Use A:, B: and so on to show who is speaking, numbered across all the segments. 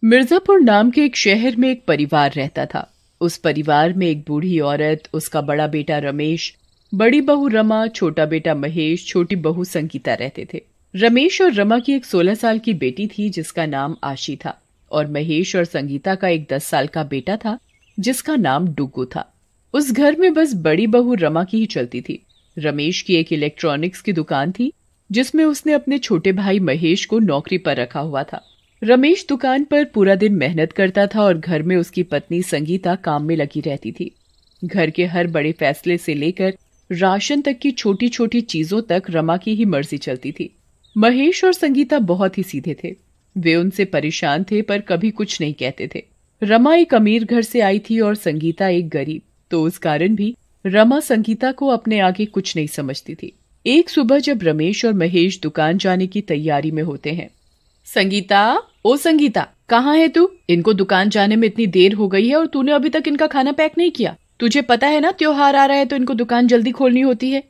A: मिर्जापुर नाम के एक शहर में एक परिवार रहता था। उस परिवार में एक बूढ़ी औरत, उसका बड़ा बेटा रमेश, बड़ी बहू रमा, छोटा बेटा महेश, छोटी बहू संगीता रहते थे। रमेश और रमा की एक 16 साल की बेटी थी जिसका नाम आशी था, और महेश और संगीता का एक 10 साल का बेटा था जिसका नाम डुगू था। उस घर में बस बड़ी बहू रमा की ही चलती थी। रमेश की एक इलेक्ट्रॉनिक्स की दुकान थी जिसमें उसने अपने छोटे भाई महेश को नौकरी पर रखा हुआ था। रमेश दुकान पर पूरा दिन मेहनत करता था और घर में उसकी पत्नी संगीता काम में लगी रहती थी। घर के हर बड़े फैसले से लेकर राशन तक की छोटी छोटी चीजों तक रमा की ही मर्जी चलती थी। महेश और संगीता बहुत ही सीधे थे। वे उनसे परेशान थे पर कभी कुछ नहीं कहते थे। रमा एक अमीर घर से आई थी और संगीता एक गरीब, तो उस कारण भी रमा संगीता को अपने आगे कुछ नहीं समझती थी। एक सुबह जब रमेश और महेश दुकान जाने की तैयारी में होते हैं, संगीता, ओ संगीता, कहाँ है तू? इनको दुकान जाने में इतनी देर हो गई है और तूने अभी तक इनका खाना पैक नहीं किया। तुझे पता है ना त्योहार आ रहा है तो इनको दुकान जल्दी खोलनी होती है।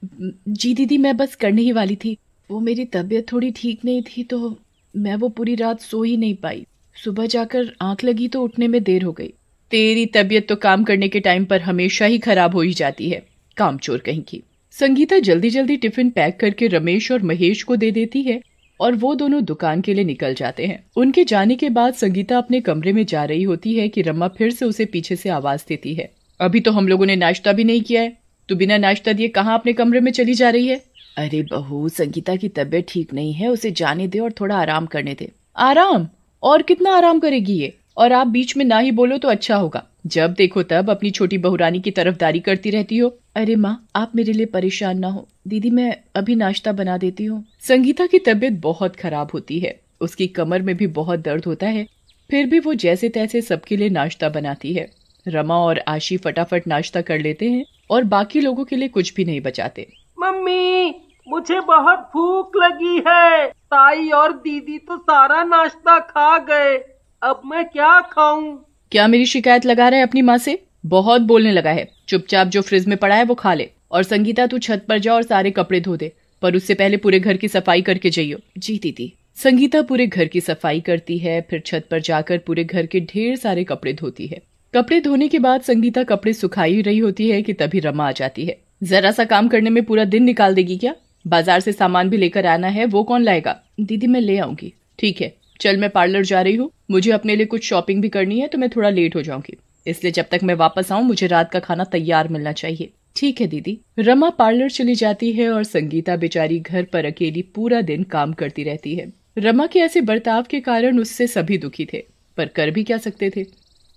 A: जी दीदी, मैं बस करने ही वाली थी। वो मेरी तबीयत थोड़ी ठीक नहीं थी तो मैं वो पूरी रात सो ही नहीं पाई। सुबह जाकर आंख लगी तो उठने में देर हो गई। तेरी तबीयत तो काम करने के टाइम पर हमेशा ही खराब हो ही जाती है, कामचोर कहीं की। संगीता जल्दी जल्दी टिफिन पैक करके रमेश और महेश को दे देती है और वो दोनों दुकान के लिए निकल जाते हैं। उनके जाने के बाद संगीता अपने कमरे में जा रही होती है कि रमा फिर से उसे पीछे से आवाज देती है, अभी तो हम लोगों ने नाश्ता भी नहीं किया है, तू बिना नाश्ता दिए कहाँ अपने कमरे में चली जा रही है? अरे बहू, संगीता की तबीयत ठीक नहीं है, उसे जाने दे और थोड़ा आराम करने दे। आराम? और कितना आराम करेगी ये? और आप बीच में ना ही बोलो तो अच्छा होगा। जब देखो तब अपनी छोटी बहुरानी की तरफदारी करती रहती हो। अरे माँ, आप मेरे लिए परेशान ना हो। दीदी, मैं अभी नाश्ता बना देती हूँ। संगीता की तबीयत बहुत खराब होती है, उसकी कमर में भी बहुत दर्द होता है, फिर भी वो जैसे तैसे सबके लिए नाश्ता बनाती है। रमा और आशी फटाफट नाश्ता कर लेते हैं और बाकी लोगों के लिए कुछ भी नहीं बचाते।
B: मम्मी, मुझे बहुत भूख लगी है। ताई और दीदी तो सारा नाश्ता खा गए, अब मैं क्या खाऊं?
A: क्या मेरी शिकायत लगा रहा है अपनी माँ से? बहुत बोलने लगा है। चुपचाप जो फ्रिज में पड़ा है वो खा ले। और संगीता, तू छत पर जा और सारे कपड़े धो दे, पर उससे पहले पूरे घर की सफाई करके जाइयो। जी दीदी। संगीता पूरे घर की सफाई करती है, फिर छत पर जाकर पूरे घर के ढेर सारे कपड़े धोती है। कपड़े धोने के बाद संगीता कपड़े सुखाई रही होती है कि तभी रमा आ जाती है। जरा सा काम करने में पूरा दिन निकाल देगी क्या? बाजार से सामान भी लेकर आना है, वो कौन लाएगा? दीदी, मैं ले आऊंगी। ठीक है, चल मैं पार्लर जा रही हूँ, मुझे अपने लिए कुछ शॉपिंग भी करनी है तो मैं थोड़ा लेट हो जाऊंगी, इसलिए जब तक मैं वापस आऊं मुझे रात का खाना तैयार मिलना चाहिए। ठीक है दीदी। रमा पार्लर चली जाती है और संगीता बेचारी घर पर अकेली पूरा दिन काम करती रहती है। रमा के ऐसे बर्ताव के कारण उससे सभी दुखी थे, पर कर भी क्या सकते थे।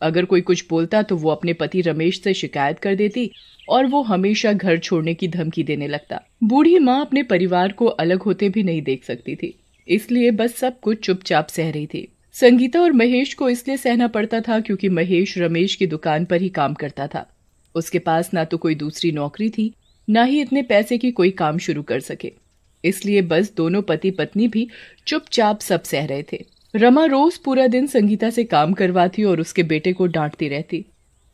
A: अगर कोई कुछ बोलता तो वो अपने पति रमेश से शिकायत कर देती और वो हमेशा घर छोड़ने की धमकी देने लगता। बूढ़ी माँ अपने परिवार को अलग होते भी नहीं देख सकती थी, इसलिए बस सब कुछ चुपचाप सह रही थी। संगीता और महेश को इसलिए सहना पड़ता था क्योंकि महेश रमेश की दुकान पर ही काम करता था। उसके पास ना तो कोई दूसरी नौकरी थी, ना ही इतने पैसे की कोई काम शुरू कर सके, इसलिए बस दोनों पति पत्नी भी चुपचाप सब सह रहे थे। रमा रोज पूरा दिन संगीता से काम करवाती और उसके बेटे को डांटती रहती।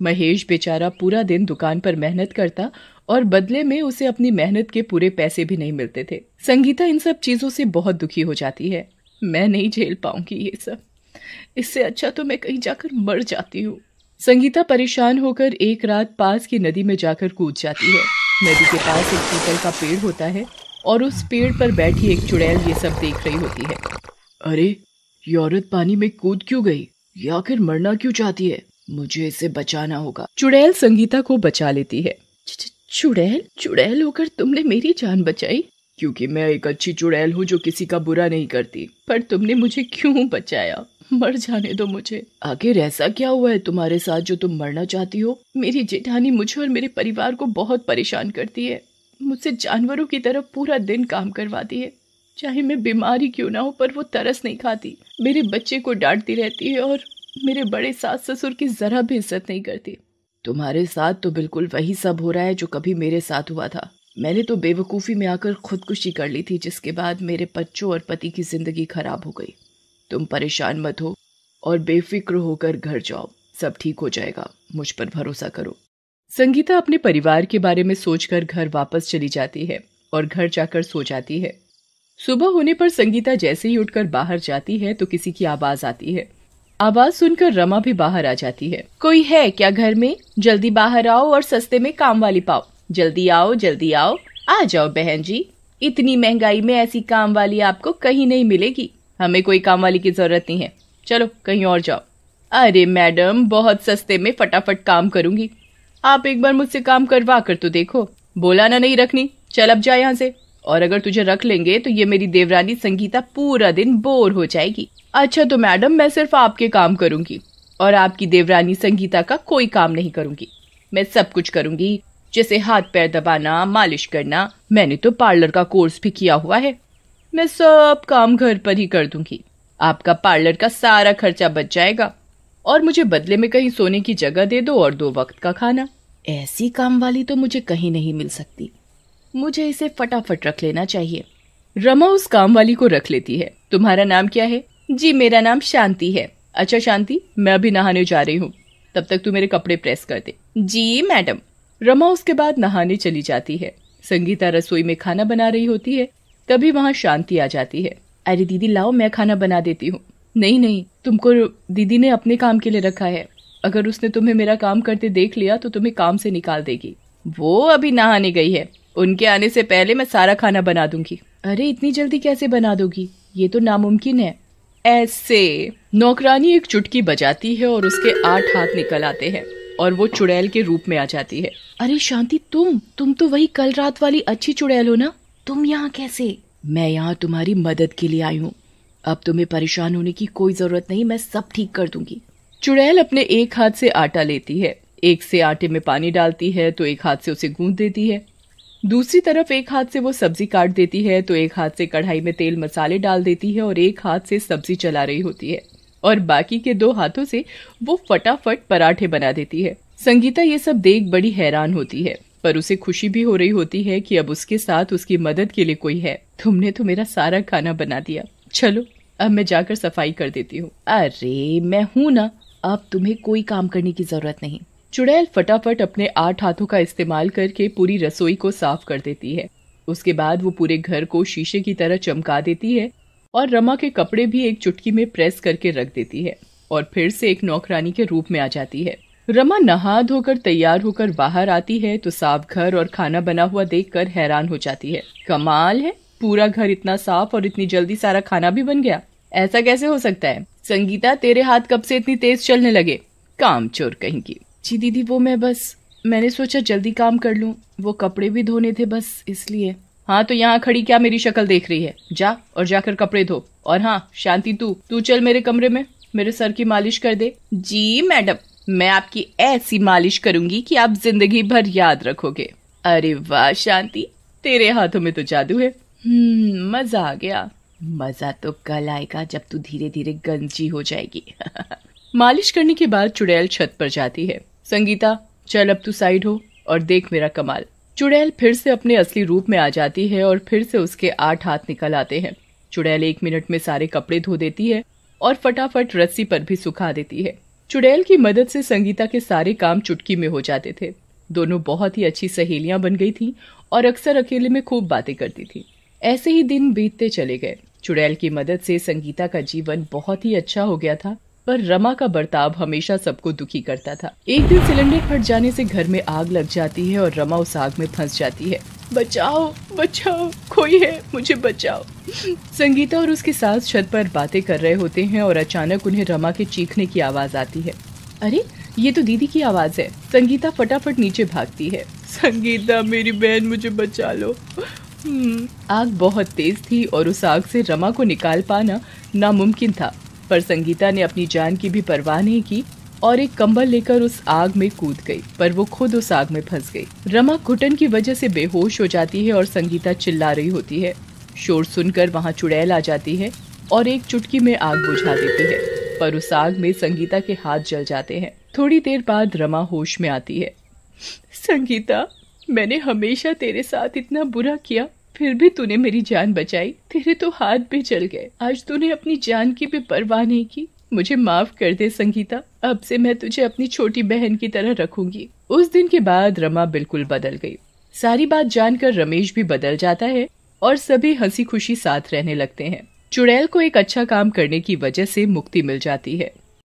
A: महेश बेचारा पूरा दिन दुकान पर मेहनत करता और बदले में उसे अपनी मेहनत के पूरे पैसे भी नहीं मिलते थे। संगीता इन सब चीजों से बहुत दुखी हो जाती है। मैं नहीं झेल पाऊंगी ये सब, इससे अच्छा तो मैं कहीं जाकर मर जाती हूँ। संगीता परेशान होकर एक रात पास की नदी में जाकर कूद जाती है। नदी के पास एक पीपल का पेड़ होता है और उस पेड़ पर बैठी एक चुड़ैल ये सब देख रही होती है। अरे, ये औरत पानी में कूद क्यों गई? ये आखिर मरना क्यों चाहती है? मुझे इसे बचाना होगा। चुड़ैल संगीता को बचा लेती है। चुड़ैल होकर तुमने मेरी जान बचाई? क्योंकि मैं एक अच्छी चुड़ैल हूँ जो किसी का बुरा नहीं करती। पर तुमने मुझे क्यों बचाया? मर जाने दो मुझे। आखिर ऐसा क्या हुआ है तुम्हारे साथ जो तुम मरना चाहती हो? मेरी जेठानी मुझे और मेरे परिवार को बहुत परेशान करती है। मुझसे जानवरों की तरह पूरा दिन काम करवाती है। चाहे मैं बीमारी क्यों ना हो, पर वो तरस नहीं खाती। मेरे बच्चे को डांटती रहती है और मेरे बड़े सास ससुर की जरा भी इज्जत नहीं करती। तुम्हारे साथ तो बिल्कुल वही सब हो रहा है जो कभी मेरे साथ हुआ था। मैंने तो बेवकूफ़ी में आकर खुदकुशी कर ली थी, जिसके बाद मेरे बच्चों और पति की जिंदगी खराब हो गई। तुम परेशान मत हो और बेफिक्र होकर घर जाओ, सब ठीक हो जाएगा, मुझ पर भरोसा करो। संगीता अपने परिवार के बारे में सोचकर घर वापस चली जाती है और घर जाकर सो जाती है। सुबह होने पर संगीता जैसे ही उठकर बाहर जाती है तो किसी की आवाज आती है। आवाज सुनकर रमा भी बाहर आ जाती है। कोई है क्या घर में? जल्दी बाहर आओ और सस्ते में काम वाली पाओ। जल्दी आओ, जल्दी आओ। आ जाओ बहन जी, इतनी महंगाई में ऐसी काम वाली आपको कहीं नहीं मिलेगी। हमें कोई काम वाली की जरूरत नहीं है, चलो कहीं और जाओ। अरे मैडम, बहुत सस्ते में फटाफट काम करूंगी, आप एक बार मुझसे काम करवा कर तो देखो। बोला ना नहीं रखनी, चल अब जा यहाँ से। और अगर तुझे रख लेंगे तो ये मेरी देवरानी संगीता पूरा दिन बोर हो जाएगी। अच्छा तो मैडम, मैं सिर्फ आपके काम करूंगी और आपकी देवरानी संगीता का कोई काम नहीं करूंगी। मैं सब कुछ करूंगी, जैसे हाथ पैर दबाना, मालिश करना। मैंने तो पार्लर का कोर्स भी किया हुआ है। मैं सब काम घर पर ही कर दूंगी। आपका पार्लर का सारा खर्चा बच जाएगा और मुझे बदले में कहीं सोने की जगह दे दो और 2 वक्त का खाना। ऐसी काम वाली तो मुझे कहीं नहीं मिल सकती। मुझे इसे फटाफट रख लेना चाहिए। रमा उस काम वाली को रख लेती है। तुम्हारा नाम क्या है? जी मेरा नाम शांति है। अच्छा शांति, मैं अभी नहाने जा रही हूँ, तब तक तू मेरे कपड़े प्रेस कर दे। जी मैडम। रमा उसके बाद नहाने चली जाती है। संगीता रसोई में खाना बना रही होती है, तभी वहाँ शांति आ जाती है। अरे दीदी लाओ, मैं खाना बना देती हूँ। नहीं नहीं, तुमको दीदी ने अपने काम के लिए रखा है। अगर उसने तुम्हें मेरा काम करते देख लिया तो तुम्हें काम से निकाल देगी। वो अभी नहाने गई है, उनके आने से पहले मैं सारा खाना बना दूंगी। अरे इतनी जल्दी कैसे बना दोगी? ये तो नामुमकिन है। ऐसे नौकरानी एक चुटकी बजाती है और उसके 8 हाथ निकल आते हैं और वो चुड़ैल के रूप में आ जाती है। अरे शांति, तुम तो वही कल रात वाली अच्छी चुड़ैल हो ना? तुम यहाँ कैसे? मैं यहाँ तुम्हारी मदद के लिए आई हूँ। अब तुम्हें परेशान होने की कोई जरूरत नहीं, मैं सब ठीक कर दूंगी। चुड़ैल अपने एक हाथ से आटा लेती है, एक से आटे में पानी डालती है तो एक हाथ से उसे गूंथ देती है। दूसरी तरफ एक हाथ से वो सब्जी काट देती है तो एक हाथ से कढ़ाई में तेल मसाले डाल देती है और एक हाथ से सब्जी चला रही होती है और बाकी के 2 हाथों से वो फटाफट पराठे बना देती है। संगीता ये सब देख बड़ी हैरान होती है, पर उसे खुशी भी हो रही होती है कि अब उसके साथ उसकी मदद के लिए कोई है। तुमने तो मेरा सारा खाना बना दिया, चलो अब मैं जाकर सफाई कर देती हूँ। अरे मैं हूँ ना, अब तुम्हें कोई काम करने की जरूरत नहीं। चुड़ैल फटाफट अपने 8 हाथों का इस्तेमाल करके पूरी रसोई को साफ कर देती है। उसके बाद वो पूरे घर को शीशे की तरह चमका देती है और रमा के कपड़े भी एक चुटकी में प्रेस करके रख देती है और फिर से एक नौकरानी के रूप में आ जाती है। रमा नहा धोकर तैयार होकर बाहर आती है तो साफ घर और खाना बना हुआ देखकर हैरान हो जाती है। कमाल है, पूरा घर इतना साफ और इतनी जल्दी सारा खाना भी बन गया। ऐसा कैसे हो सकता है? संगीता, तेरे हाथ कब से इतनी तेज चलने लगे? काम चोर कहीं की। जी दीदी, वो मैंने सोचा जल्दी काम कर लूं, वो कपड़े भी धोने थे बस इसलिए। हाँ तो यहाँ खड़ी क्या मेरी शक्ल देख रही है? जा और जाकर कपड़े धो। और हाँ शांति, तू चल मेरे कमरे में, मेरे सर की मालिश कर दे। जी मैडम, मैं आपकी ऐसी मालिश करूंगी कि आप जिंदगी भर याद रखोगे। अरे वाह शांति, तेरे हाथों में तो जादू है। मजा आ गया। मजा तो कल आएगा जब तू धीरे धीरे गंजी हो जाएगी। मालिश करने के बाद चुड़ैल छत पर जाती है। संगीता चल अब तू साइड हो और देख मेरा कमाल। चुड़ैल फिर से अपने असली रूप में आ जाती है और फिर से उसके 8 हाथ निकल आते हैं। चुड़ैल 1 मिनट में सारे कपड़े धो देती है और फटाफट रस्सी पर भी सुखा देती है। चुड़ैल की मदद से संगीता के सारे काम चुटकी में हो जाते थे। दोनों बहुत ही अच्छी सहेलियां बन गई थी और अक्सर अकेले में खूब बातें करती थी। ऐसे ही दिन बीतते चले गए। चुड़ैल की मदद से संगीता का जीवन बहुत ही अच्छा हो गया था, पर रमा का बर्ताव हमेशा सबको दुखी करता था। एक दिन सिलेंडर फट जाने से घर में आग लग जाती है और रमा उस आग में फंस जाती है। बचाओ बचाओ, कोई है, मुझे बचाओ। संगीता और उसके सास छत पर बातें कर रहे होते हैं और अचानक उन्हें रमा के चीखने की आवाज आती है। अरे ये तो दीदी की आवाज है। संगीता फटाफट नीचे भागती है। संगीता मेरी बहन, मुझे बचा लो। आग बहुत तेज थी और उस आग से रमा को निकाल पाना नामुमकिन था, पर संगीता ने अपनी जान की भी परवाह नहीं की और एक कंबल लेकर उस आग में कूद गई, पर वो खुद उस आग में फंस गई। रमा घुटन की वजह से बेहोश हो जाती है और संगीता चिल्ला रही होती है। शोर सुनकर वहाँ चुड़ैल आ जाती है और एक चुटकी में आग बुझा देती है, पर उस आग में संगीता के हाथ जल जाते हैं। थोड़ी देर बाद रमा होश में आती है। संगीता, मैंने हमेशा तेरे साथ इतना बुरा किया, फिर भी तूने मेरी जान बचाई। तेरे तो हाथ भी जल गए, आज तूने अपनी जान की भी परवाह नहीं की। मुझे माफ कर दे संगीता, अब से मैं तुझे अपनी छोटी बहन की तरह रखूंगी। उस दिन के बाद रमा बिल्कुल बदल गई। सारी बात जानकर रमेश भी बदल जाता है और सभी हंसी खुशी साथ रहने लगते हैं। चुड़ैल को एक अच्छा काम करने की वजह से मुक्ति मिल जाती है।